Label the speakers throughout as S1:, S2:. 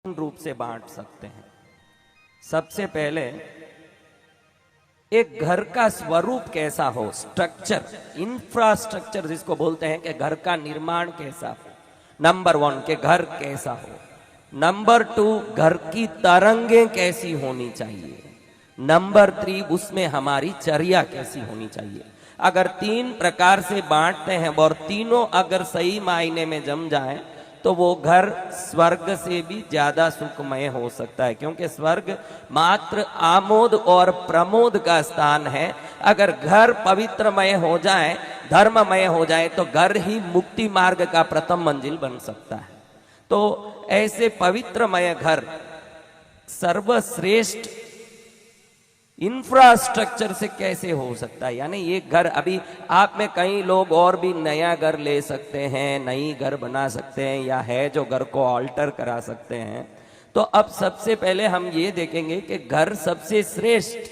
S1: रूप से बांट सकते हैं। सबसे पहले एक घर का स्वरूप कैसा हो, स्ट्रक्चर, इंफ्रास्ट्रक्चर जिसको बोलते हैं कि घर का निर्माण कैसा हो। नंबर 1 के घर कैसा हो। नंबर 2 घर की तरंगें कैसी होनी चाहिए। नंबर 3 उसमें हमारी चर्या कैसी होनी चाहिए। अगर 3 प्रकार से बांटते हैं और तीनों अगर सही मायने में जम जाए तो वो घर स्वर्ग से भी ज्यादा सुखमय हो सकता है, क्योंकि स्वर्ग मात्र आमोद और प्रमोद का स्थान है। अगर घर पवित्रमय हो जाए, धर्ममय हो जाए, तो घर ही मुक्ति मार्ग का प्रथम मंजिल बन सकता है। तो ऐसे पवित्रमय घर सर्वश्रेष्ठ इंफ्रास्ट्रक्चर से कैसे हो सकता है। यानी ये घर, अभी आप में कई लोग और भी नया घर ले सकते हैं, नई घर बना सकते हैं, या है जो घर को ऑल्टर करा सकते हैं। तो अब सबसे पहले हम ये देखेंगे कि घर सबसे श्रेष्ठ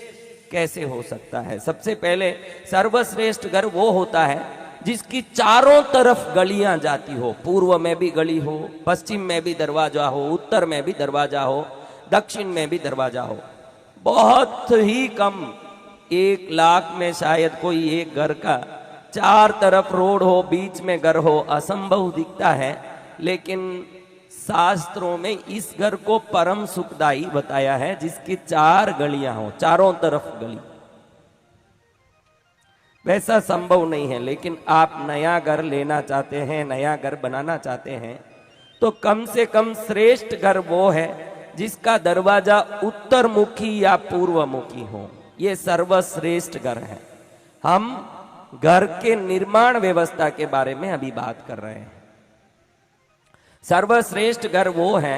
S1: कैसे हो सकता है। सबसे पहले सर्वश्रेष्ठ घर वो होता है जिसकी चारों तरफ गलियां जाती हो। पूर्व में भी गली हो, पश्चिम में भी दरवाजा हो, उत्तर में भी दरवाजा हो, दक्षिण में भी दरवाजा हो। बहुत ही कम 1 लाख में शायद कोई एक घर का 4 तरफ रोड हो, बीच में घर हो, असंभव दिखता है। लेकिन शास्त्रों में इस घर को परम सुखदायी बताया है जिसकी 4 गलियां हो, चारों तरफ गली। वैसा संभव नहीं है, लेकिन आप नया घर लेना चाहते हैं, नया घर बनाना चाहते हैं, तो कम से कम श्रेष्ठ घर वो है जिसका दरवाजा उत्तर मुखी या पूर्व मुखी हो। ये सर्वश्रेष्ठ घर है। हम घर के निर्माण व्यवस्था के बारे में अभी बात कर रहे हैं। सर्वश्रेष्ठ घर वो है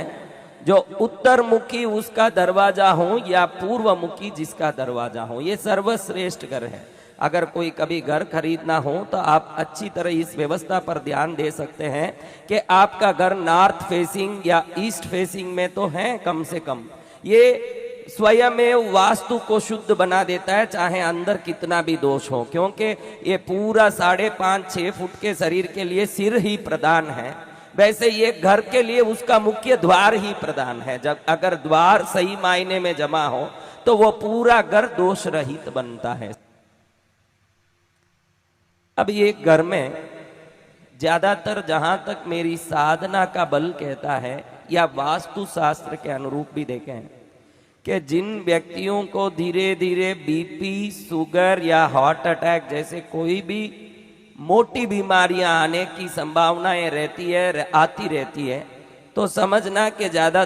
S1: जो उत्तर मुखी उसका दरवाजा हो या पूर्व मुखी जिसका दरवाजा हो। ये सर्वश्रेष्ठ घर है। अगर कोई कभी घर खरीदना हो तो आप अच्छी तरह इस व्यवस्था पर ध्यान दे सकते हैं कि आपका घर नॉर्थ फेसिंग या ईस्ट फेसिंग में तो है कम से कम। ये स्वयं में वास्तु को शुद्ध बना देता है, चाहे अंदर कितना भी दोष हो, क्योंकि ये पूरा 5.5-6 फुट के शरीर के लिए सिर ही प्रदान है। वैसे ये घर के लिए उसका मुख्य द्वार ही प्रदान है। जब अगर द्वार सही मायने में जमा हो तो वो पूरा घर दोष रहित बनता है। अब ये घर में ज्यादातर, जहां तक मेरी साधना का बल कहता है या वास्तु शास्त्र के अनुरूप भी देखें, कि जिन व्यक्तियों को धीरे धीरे बीपी, शुगर या हार्ट अटैक जैसे कोई भी मोटी बीमारियां आने की संभावनाएं रहती है, आती रहती है, तो समझना कि ज्यादा